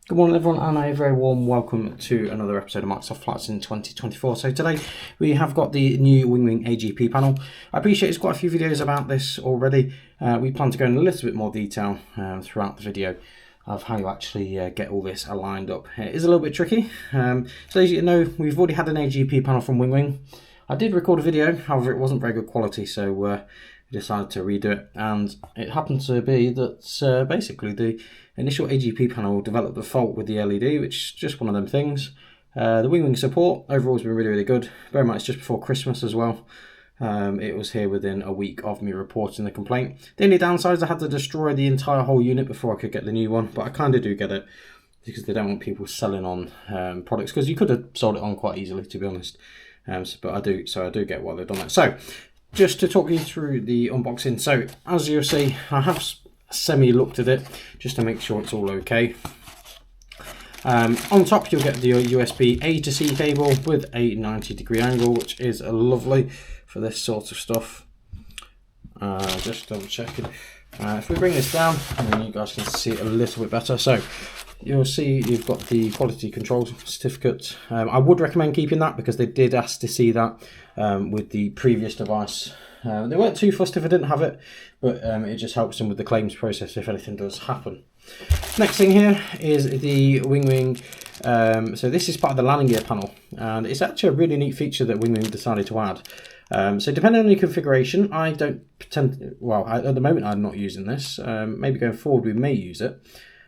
Good morning everyone, and a very warm welcome to another episode of Microsoft Flights in 2024. So today we have got the new Winwing AGP panel. I appreciate there's quite a few videos about this already. We plan to go in a little bit more detail throughout the video of how you actually get all this aligned up. It is a little bit tricky. So as you know, we've already had an AGP panel from Winwing. I did record a video, however it wasn't very good quality, so we decided to redo it, and it happened to be that basically the initial AGP panel developed a fault with the LED, which is just one of them things. The Winwing support overall has been really good. Very much just before Christmas as well. It was here within a week of me reporting the complaint. The only downside is I had to destroy the entire whole unit before I could get the new one, but I kind of do get it because they don't want people selling on products, because you could have sold it on quite easily, to be honest. But I do get why they've done that. So just to talk you through the unboxing. So as you'll see, I have semi-looked at it just to make sure it's all okay. On top you'll get the USB A to C cable with a 90-degree angle, which is lovely for this sort of stuff. Just double checking. If we bring this down, and then you guys can see it a little bit better. So you'll see you've got the quality control certificate. I would recommend keeping that because they did ask to see that with the previous device. They weren't too fussed if I didn't have it, but it just helps them with the claims process if anything does happen. Next thing here is the Winwing. So this is part of the landing gear panel, and it's actually a really neat feature that Winwing decided to add. So depending on your configuration, I don't pretend, well, at the moment I'm not using this. Maybe going forward we may use it.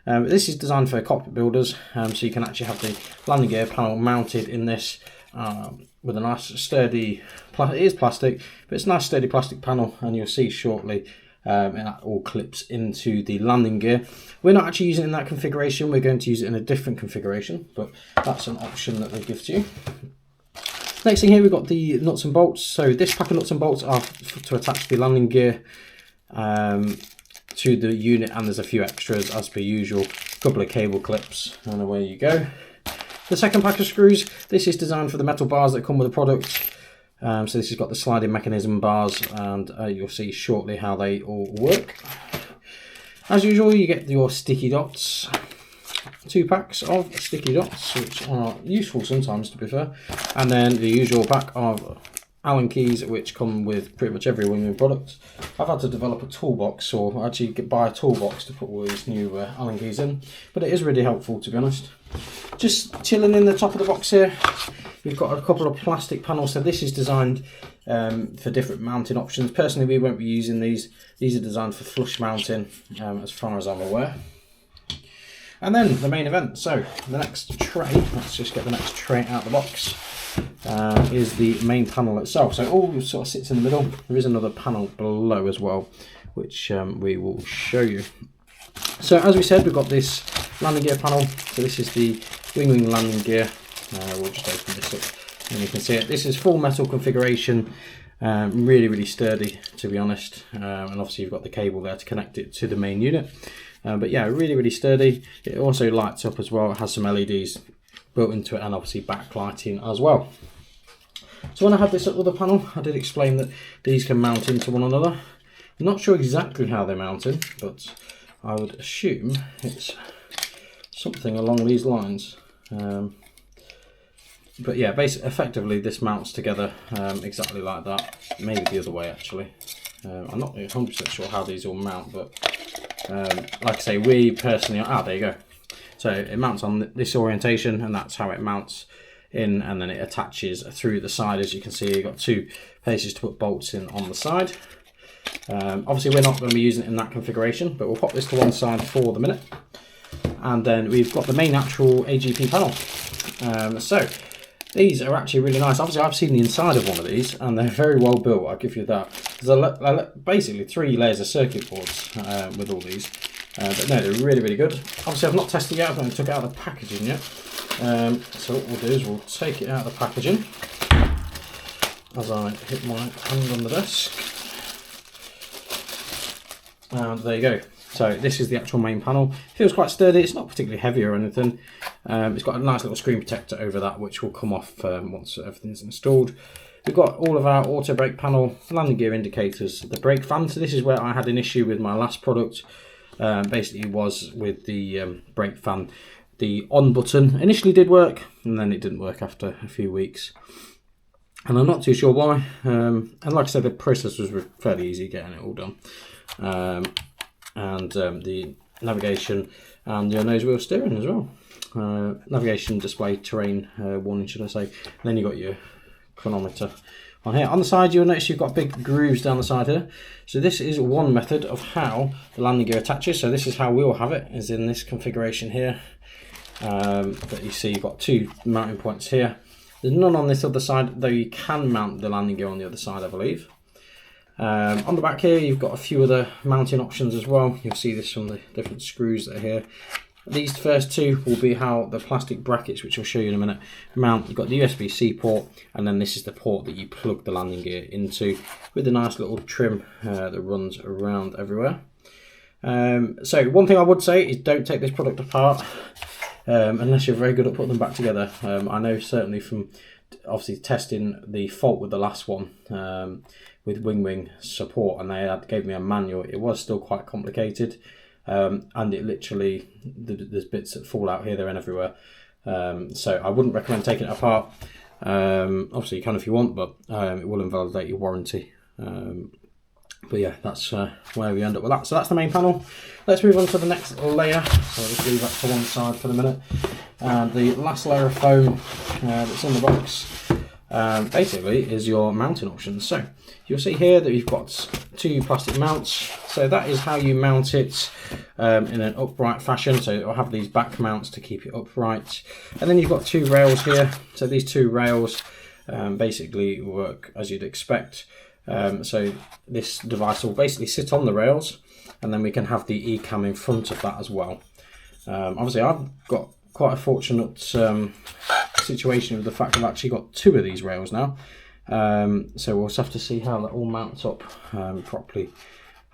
This is designed for cockpit builders, so you can actually have the landing gear panel mounted in this with a nice sturdy, it is plastic, but it's a nice sturdy plastic panel, and you'll see shortly it all clips into the landing gear. We're not actually using it in that configuration, we're going to use it in a different configuration, but that's an option that they give to you. Next thing here, we've got the nuts and bolts. So this pack of nuts and bolts are to attach the landing gear to the unit, and there's a few extras as per usual, a couple of cable clips, and away you go. The second pack of screws, this is designed for the metal bars that come with the product. So this has got the sliding mechanism bars, and you'll see shortly how they all work. As usual, you get your sticky dots. 2 packs of sticky dots, which are useful sometimes, to be fair. And then the usual pack of Allen keys, which come with pretty much every Winwing product. I've had to develop a toolbox, or actually buy a toolbox to put all these new Allen keys in, but it is really helpful, to be honest. Just chilling in the top of the box here, we've got a couple of plastic panels. So this is designed for different mounting options. Personally, we won't be using these. These are designed for flush mounting, as far as I'm aware. And then the main event. So the next tray, let's just get the next tray out of the box, is the main panel itself. So it all sort of sits in the middle. There is another panel below as well, which we will show you. So as we said, we've got this landing gear panel. So this is the Winwing landing gear. We'll just open this up and you can see it. This is full metal configuration, really sturdy, to be honest. And obviously you've got the cable there to connect it to the main unit. But yeah, really sturdy. It also lights up as well. It has some LEDs built into it, and obviously backlighting as well. So when I had this other panel, I did explain that these can mount into one another. I'm not sure exactly how they're mounted, but I would assume it's something along these lines. But yeah, basically, effectively this mounts together exactly like that. Maybe the other way actually. I'm not 100% sure how these all mount, but like I say, we personally, there you go. So it mounts on this orientation, and that's how it mounts in, and then it attaches through the side. As you can see, you've got 2 places to put bolts in on the side. Obviously we're not going to be using it in that configuration, but we'll pop this to one side for the minute. And then we've got the main actual AGP panel. So these are actually really nice. Obviously I've seen the inside of one of these, and they're very well built, I'll give you that. There's basically 3 layers of circuit boards with all these. But no, they're really good. Obviously I've not tested it out, I haven't took it out of the packaging yet. So what we'll do is we'll take it out of the packaging as I hit my hand on the desk. And there you go. So this is the actual main panel. It feels quite sturdy. It's not particularly heavy or anything. It's got a nice little screen protector over that, which will come off once everything's installed. We've got all of our auto brake panel, landing gear indicators, the brake fan. So this is where I had an issue with my last product. Basically was with the brake fan. the on button initially did work, and then it didn't work after a few weeks. And I'm not too sure why. And like I said, the process was fairly easy getting it all done. The navigation and your nose wheel steering as well. Navigation display, terrain warning, should I say. And then you've got your chronometer on here. On the side, you'll notice you've got big grooves down the side here. So this is one method of how the landing gear attaches. So this is how we'll have it, is in this configuration here. That you see, you've got 2 mounting points here. There's none on this other side, though you can mount the landing gear on the other side, I believe. On the back here, you've got a few other mounting options as well. You'll see this from the different screws that are here. These first 2 will be how the plastic brackets, which I'll show you in a minute, mount. You've got the USB-C port, and then this is the port that you plug the landing gear into, with a nice little trim that runs around everywhere. So one thing I would say is don't take this product apart. Unless you're very good at putting them back together. I know certainly from obviously testing the fault with the last one with Winwing support, and they gave me a manual. It was still quite complicated, and it literally, there's bits that fall out here, there and everywhere. So I wouldn't recommend taking it apart. Obviously you can if you want, but it will invalidate your warranty. But yeah, that's where we end up with that. So that's the main panel. Let's move on to the next layer. So I'll just leave that to one side for the minute. And the last layer of foam that's in the box basically is your mounting options. So you'll see here that you've got 2 plastic mounts. So that is how you mount it in an upright fashion. So it'll have these back mounts to keep it upright. And then you've got 2 rails here. So these 2 rails basically work as you'd expect. So this device will basically sit on the rails, and then we can have the eCam in front of that as well. Obviously I've got quite a fortunate situation with the fact I've actually got 2 of these rails now. So we'll just have to see how that all mounts up properly.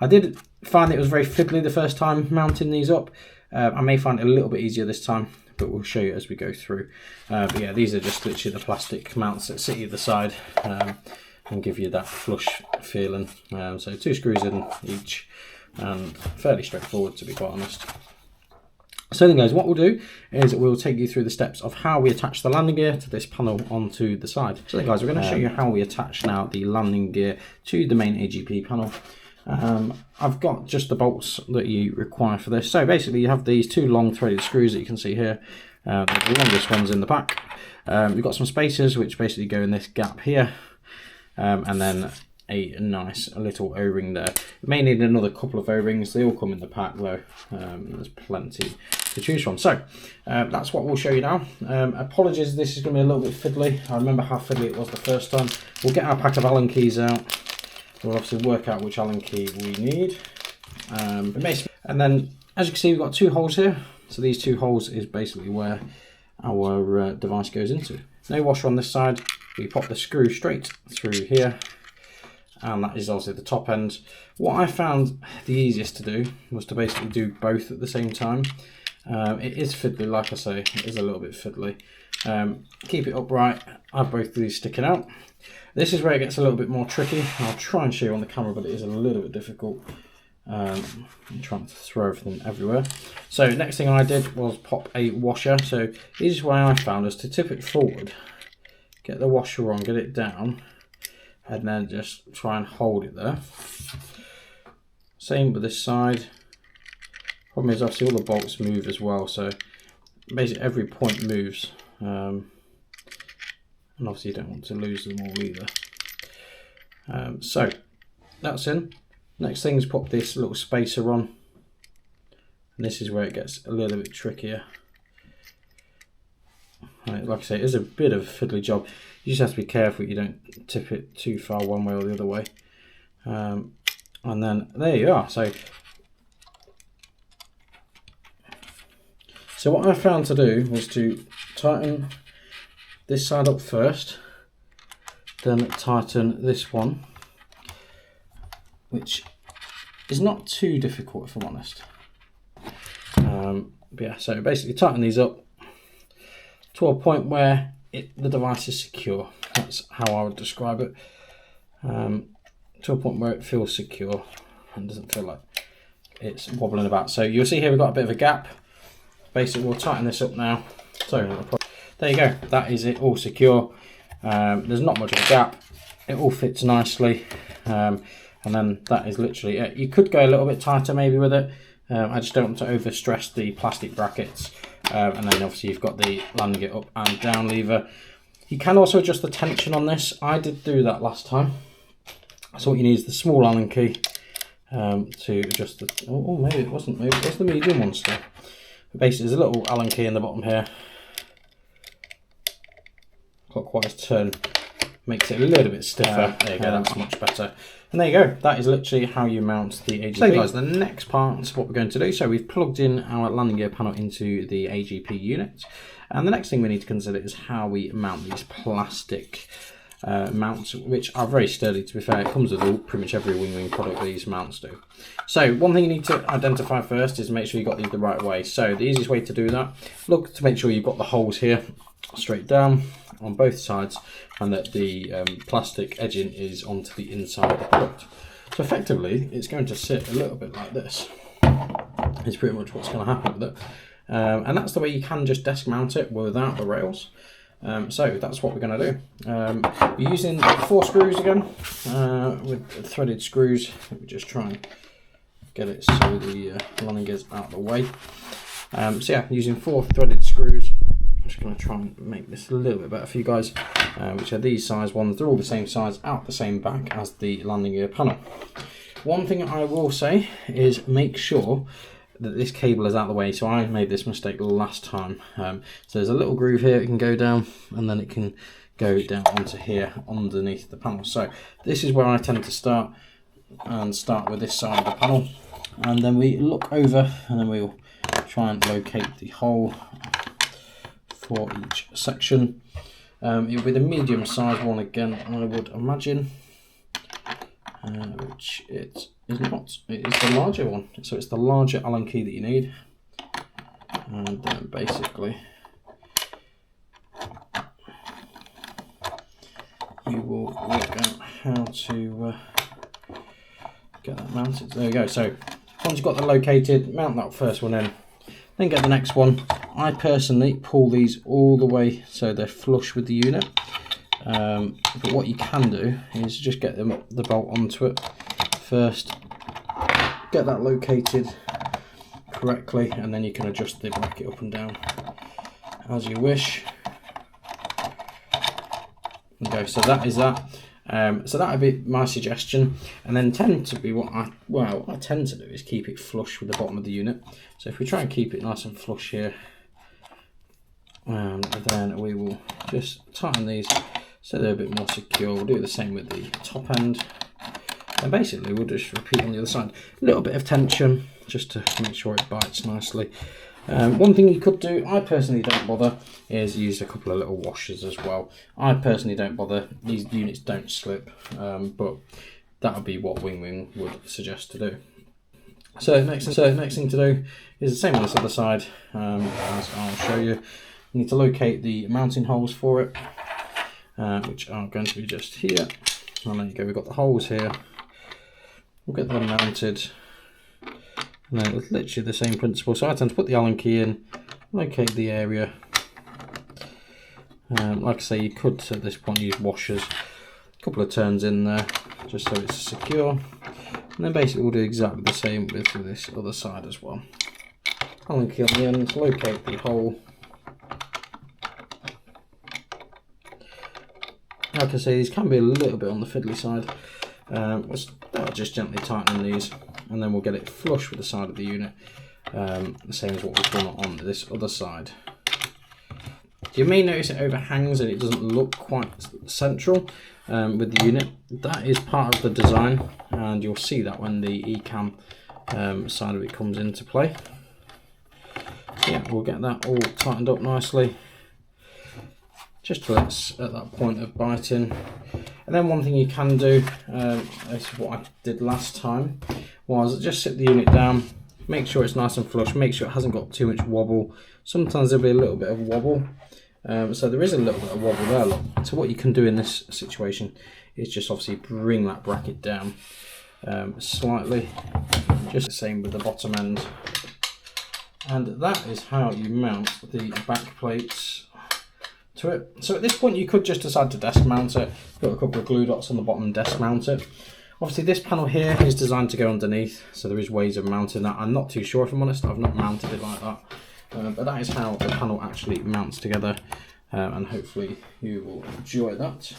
I did find it was very fiddly the first time mounting these up. I may find it a little bit easier this time, but we'll show you as we go through. But yeah, these are just literally the plastic mounts that sit either side. And give you that flush feeling. So 2 screws in each, and fairly straightforward, to be quite honest. So then guys, what we'll do is we'll take you through the steps of how we attach the landing gear to this panel onto the side. So then guys, we're going to show you how we attach now the landing gear to the main AGP panel. I've got just the bolts that you require for this. So basically you have these 2 long threaded screws that you can see here. The longest one's in the back. You've got some spacers which basically go in this gap here. And then a nice little O-ring there. You may need another couple of O-rings. They all come in the pack though. There's plenty to choose from. So that's what we'll show you now. Apologies, this is going to be a little bit fiddly. I remember how fiddly it was the first time. We'll get our pack of Allen keys out. We'll obviously work out which Allen key we need. And then as you can see, we've got 2 holes here. So these 2 holes is basically where our device goes into. No washer on this side. We pop the screw straight through here, and that is obviously the top end. What I found the easiest to do was to basically do both at the same time. It is fiddly, like I say, it is a little bit fiddly. Keep it upright, I have both of these sticking out. This is where it gets a little bit more tricky. I'll try and show you on the camera, but it is a little bit difficult. I'm trying to throw everything everywhere. So next thing I did was pop a washer. So this is why I found is to tip it forward, get the washer on, get it down, and then just try and hold it there. Same with this side. Problem is obviously all the bolts move as well, so basically every point moves. And obviously you don't want to lose them all either. So that's in. Next thing is pop this little spacer on. And this is where it gets a little bit trickier. Like I say, it is a bit of a fiddly job. You just have to be careful you don't tip it too far one way or the other way. And then there you are. So what I found to do was to tighten this side up first, then tighten this one, which is not too difficult if I'm honest. But yeah, so basically tighten these up to a point where the device is secure. That's how I would describe it. To a point where it feels secure and doesn't feel like it's wobbling about. So you'll see here we've got a bit of a gap. basically we'll tighten this up now. So there you go, that is it, all secure. There's not much of a gap, it all fits nicely, and then that is literally it. You could go a little bit tighter maybe with it. I just don't want to overstress the plastic brackets, and then obviously you've got the landing it up and down lever. You can also adjust the tension on this. I did do that last time. So what you need is the small Allen key to adjust the, oh maybe it wasn't, maybe it was the medium one still. But basically there's a little Allen key in the bottom here. Clockwise turn makes it a little bit stiffer. There you go, that's much better. And there you go, that is literally how you mount the AGP. So guys, the next part is what we're going to do. So we've plugged in our landing gear panel into the AGP unit. And the next thing we need to consider is how we mount these plastic mounts, which are very sturdy, to be fair. It comes with pretty much every Winwing product these mounts do. So one thing you need to identify first is make sure you've got these the right way. So the easiest way to do that, look to make sure you've got the holes here straight down on both sides, and that the plastic edging is onto the inside of the product. So effectively it's going to sit a little bit like this. It's pretty much what's going to happen with it. And that's the way you can just desk mount it without the rails. So that's what we're going to do. We're using 4 screws again, with threaded screws. Let me just try and get it so the landing gear's out of the way. So yeah, using 4 threaded screws. I'm just going to try and make this a little bit better for you guys, which are these size ones. They're all the same size, out the same back as the landing gear panel. One thing I will say is make sure that this cable is out of the way. So I made this mistake last time. So there's a little groove here, it can go down, and then it can go down onto here underneath the panel. So this is where I tend to start with this side of the panel, and then we look over and then we'll try and locate the hole for each section. It'll be the medium size one again, I would imagine, which it is not. It is the larger one. So it's the larger Allen key that you need, and then basically you will work out how to get that mounted. There we go. So once you've got that located, mount that first one in, then get the next one. I personally pull these all the way so they're flush with the unit, but what you can do is just get the bolt onto it first, get that located correctly, and then you can adjust the bracket up and down as you wish. Okay, so that is that. So that would be my suggestion, and then tend to be what I tend to do is keep it flush with the bottom of the unit. So if we try and keep it nice and flush here, and then we will just tighten these so they're a bit more secure. We'll do the same with the top end, and basically we'll just repeat on the other side. A little bit of tension just to make sure it bites nicely. One thing you could do, I personally don't bother, is use a couple of little washers as well. I personally don't bother. These units don't slip, but that would be what Winwing would suggest to do. So the next thing to do is the same on this other side, as I'll show you. You need to locate the mounting holes for it, which are going to be just here. And there you go, we've got the holes here. We'll get them mounted. And then it's literally the same principle. So I tend to put the Allen key in, locate the area. Like I say, you could at this point use washers. A couple of turns in there, just so it's secure. And then basically we'll do exactly the same with this other side as well. Allen key on the end, locate the hole. Like I say, these can be a little bit on the fiddly side. I'll just gently tighten these, and then we'll get it flush with the side of the unit, the same as what we've done on this other side. You may notice it overhangs and it doesn't look quite central with the unit. That is part of the design, and you'll see that when the eCam side of it comes into play. So yeah, we'll get that all tightened up nicely, just till it's at that point of biting. And then one thing you can do, this is what I did last time, was just sit the unit down, make sure it's nice and flush, make sure it hasn't got too much wobble. Sometimes there'll be a little bit of wobble, so there is a little bit of wobble there. Look. So what you can do in this situation is just obviously bring that bracket down slightly, just the same with the bottom end. And that is how you mount the back plates to it. So at this point you could just decide to desk mount it. Got a couple of glue dots on the bottom and desk mount it. Obviously this panel here is designed to go underneath, so there is ways of mounting that. I'm not too sure, if I'm honest. I've not mounted it like that, but that is how the panel actually mounts together, and hopefully you will enjoy that.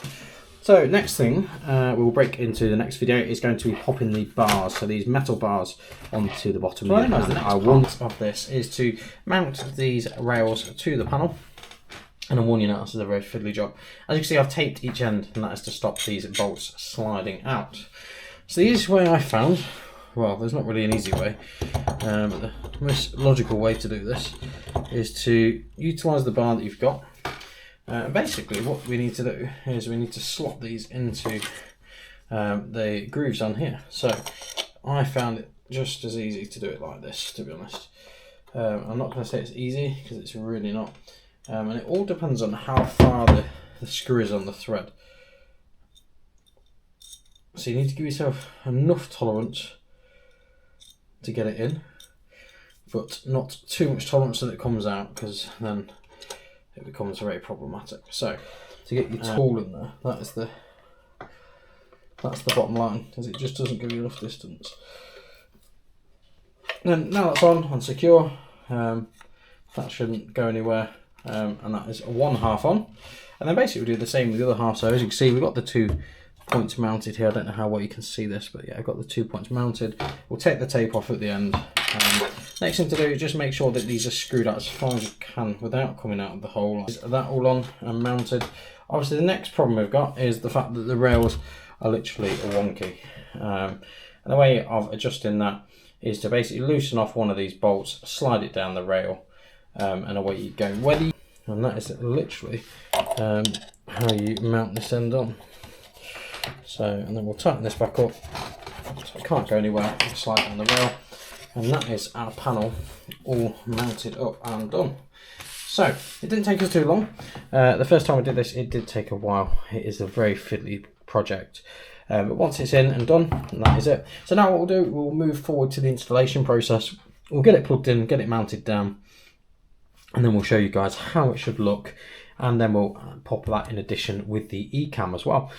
So next thing we'll break into the next video is going to be popping the bars, so these metal bars, onto the bottom. So I want of this is to mount these rails to the panel. And I'm warning you now, this is a very fiddly job. As you can see, I've taped each end, and that is to stop these bolts sliding out. So the easiest way I found, well, there's not really an easy way, but the most logical way to do this is to utilise the bar that you've got. Basically, what we need to do is we need to slot these into the grooves on here. So I found it just as easy to do it like this, to be honest. I'm not going to say it's easy, because it's really not. And it all depends on how far the screw is on the thread. So you need to give yourself enough tolerance to get it in, but not too much tolerance that it comes out, because then it becomes very problematic. So to get your tool in there, that's the bottom line, because it just doesn't give you enough distance. Then now that's on and secure, that shouldn't go anywhere. And that is one half on, and then basically we do the same with the other half. So as you can see, we've got the 2 points mounted here. I don't know how well you can see this, but yeah, I've got the 2 points mounted. We'll take the tape off at the end. Next thing to do is just make sure that these are screwed out as far as you can without coming out of the hole. Is that all on and mounted? Obviously the next problem we've got is the fact that the rails are literally wonky, and the way of adjusting that is to basically loosen off one of these bolts, slide it down the rail, and away you go. And that is literally how you mount this end on. So, and then we'll tighten this back up so it can't go anywhere. Slide down the rail, and that is our panel all mounted up and done. So it didn't take us too long. The first time I did this, it did take a while. It is a very fiddly project. But once it's in and done, that is it. So now what we'll do, we'll move forward to the installation process. We'll get it plugged in, get it mounted down, and then we'll show you guys how it should look, and then we'll pop that in addition with the eCam as well.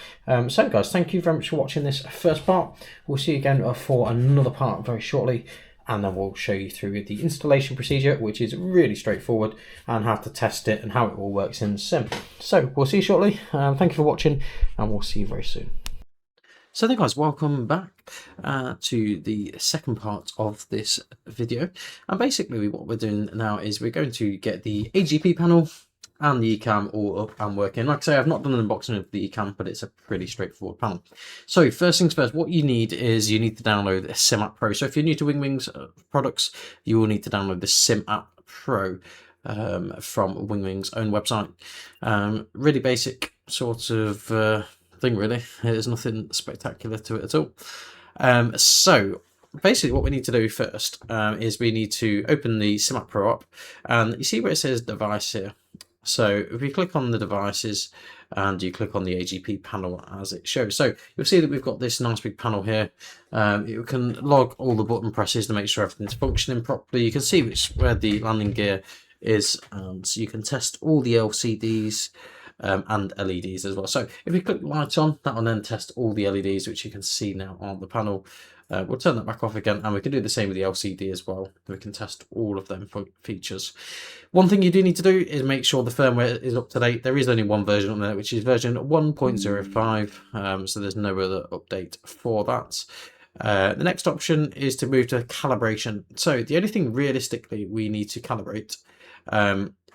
So guys, thank you very much for watching this first part. We'll see you again for another part very shortly, and then we'll show you through the installation procedure, which is really straightforward, and how to test it and how it all works in the sim. So we'll see you shortly. Thank you for watching, and we'll see you very soon. So there guys, welcome back to the second part of this video. And basically what we're doing now is we're going to get the AGP panel and the eCam all up and working. Like I say, I've not done an unboxing of the eCam, but it's a pretty straightforward panel. So first things first, what you need is you need to download the Sim App Pro. So if you're new to Winwing's products, you will need to download the Sim App Pro from Winwing's own website. Really basic sort of thing, really. There's nothing spectacular to it at all. So basically what we need to do first is we need to open the Sim App Pro up, and you see where it says device here. So if we click on the devices and you click on the AGP panel as it shows, so you'll see that we've got this nice big panel here. You can log all the button presses to make sure everything's functioning properly. You can see where the landing gear is, so you can test all the LCDs and LEDs as well. So if we click light on, that will then test all the LEDs, which you can see now on the panel. We'll turn that back off again, and we can do the same with the LCD as well. We can test all of them for features. One thing you do need to do is make sure the firmware is up to date. There is only one version on there, which is version 1.05, so there's no other update for that. The next option is to move to calibration. So the only thing realistically we need to calibrate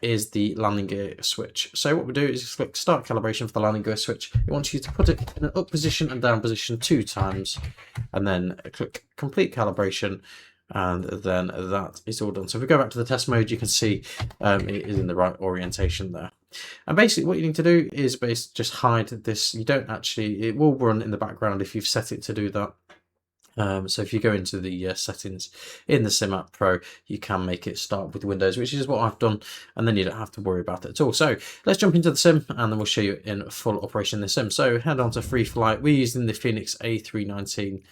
is the landing gear switch. So what we do is click start calibration for the landing gear switch. It wants you to put it in an up position and down position 2 times, and then click complete calibration, and then that is all done. So if we go back to the test mode, you can see it is in the right orientation there. And basically what you need to do is just hide this. You don't actually, it will run in the background if you've set it to do that. So if you go into the settings in the Sim App Pro, you can make it start with Windows, which is what I've done, and then you don't have to worry about it at all. So let's jump into the sim, and then we'll show you in full operation the sim. So head on to free flight. We're using the Phoenix A319.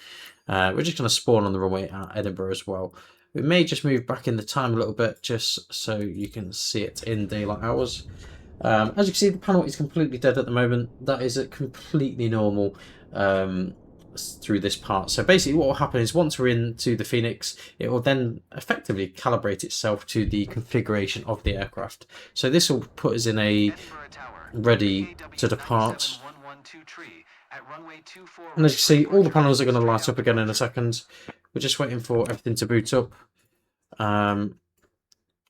We're just going to spawn on the runway at Edinburgh as well. We may just move back in the time a little bit just so you can see it in daylight hours. As you can see, the panel is completely dead at the moment. That is completely normal through this part. So basically what will happen is once we're into the Phoenix, it will then effectively calibrate itself to the configuration of the aircraft. So this will put us in a ready to depart. And as you can see, all the panels are going to light up again in a second. We're just waiting for everything to boot up. And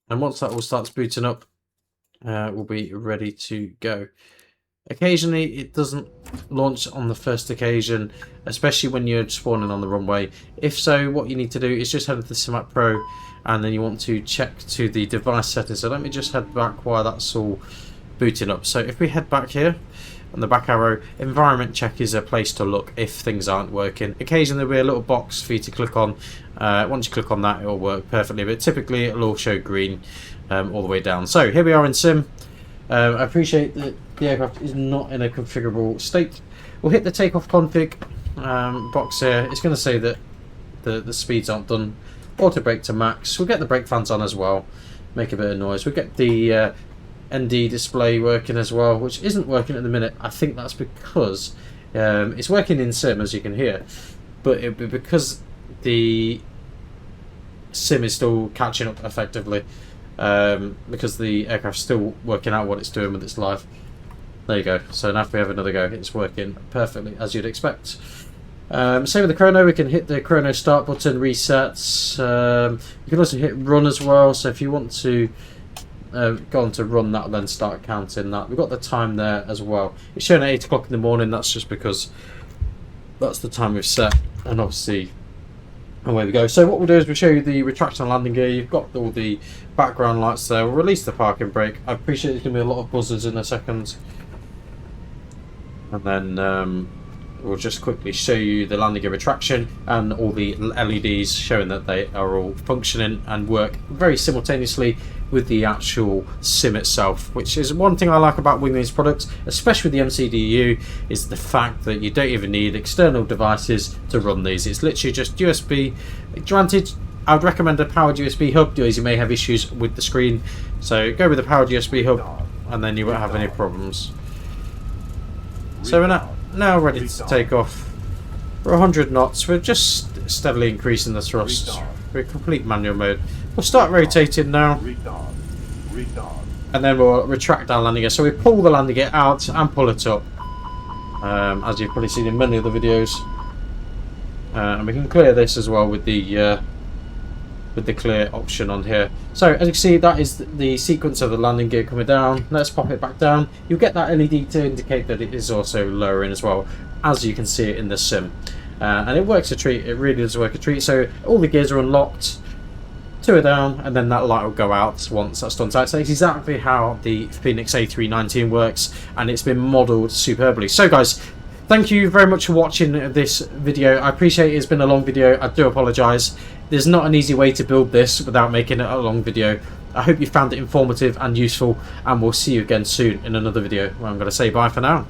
once that all starts booting up, we'll be ready to go. Occasionally it doesn't launch on the first occasion, especially when you're spawning on the runway. If so, what you need to do is just head to the Simac Pro, and then you want to check to the device settings. So let me just head back while that's all booting up. So if we head back here on the back arrow, environment check is a place to look if things aren't working. Occasionally there'll be a little box for you to click on. Once you click on that, it will work perfectly, but typically it'll all show green all the way down. So here we are in sim. I appreciate that the aircraft is not in a configurable state. We'll hit the takeoff config box here. It's going to say that the speeds aren't done. Auto brake to max. We'll get the brake fans on as well, make a bit of noise. We'll get the ND display working as well, which isn't working at the minute. I think that's because it's working in sim, as you can hear, but it'll be because the sim is still catching up effectively, because the aircraft's still working out what it's doing with its life. There you go. So now if we have another go, it's working perfectly as you'd expect. Same with the chrono. We can hit the chrono start button, resets. You can also hit run as well, so if you want to go on to run, that, then start counting that. We've got the time there as well. It's showing at 8 o'clock in the morning. That's just because that's the time we've set, and obviously away we go. So what we'll do is we'll show you the retraction and landing gear. You've got all the background lights there. We'll release the parking brake. I appreciate there's going to be a lot of buzzers in a second, and then we'll just quickly show you the landing gear retraction and all the LEDs showing that they are all functioning and work very simultaneously with the actual sim itself, which is one thing I like about Winwing's products, especially with the MCDU, is the fact that you don't even need external devices to run these. It's literally just USB. Granted, I would recommend a powered USB hub, as you may have issues with the screen, so go with a powered USB hub and then you won't have any problems. So we're now ready to take off. We're 100 knots. We're just steadily increasing the thrust. We're in complete manual mode. We'll start rotating now, and then we'll retract our landing gear. So we pull the landing gear out and pull it up, as you've probably seen in many other videos. And we can clear this as well with the clear option on here. So as you can see, that is the sequence of the landing gear coming down. Let's pop it back down. You'll get that LED to indicate that it is also lowering as well, as you can see it in the sim. And it works a treat. It really does work a treat. So all the gears are unlocked, 2 are down, and then that light will go out once that's done. So it's exactly how the Phoenix A319 works, and it's been modelled superbly. So guys, thank you very much for watching this video. I appreciate it's been a long video. I do apologise. There's not an easy way to build this without making it a long video. I hope you found it informative and useful, and we'll see you again soon in another video where I'm going to say bye for now.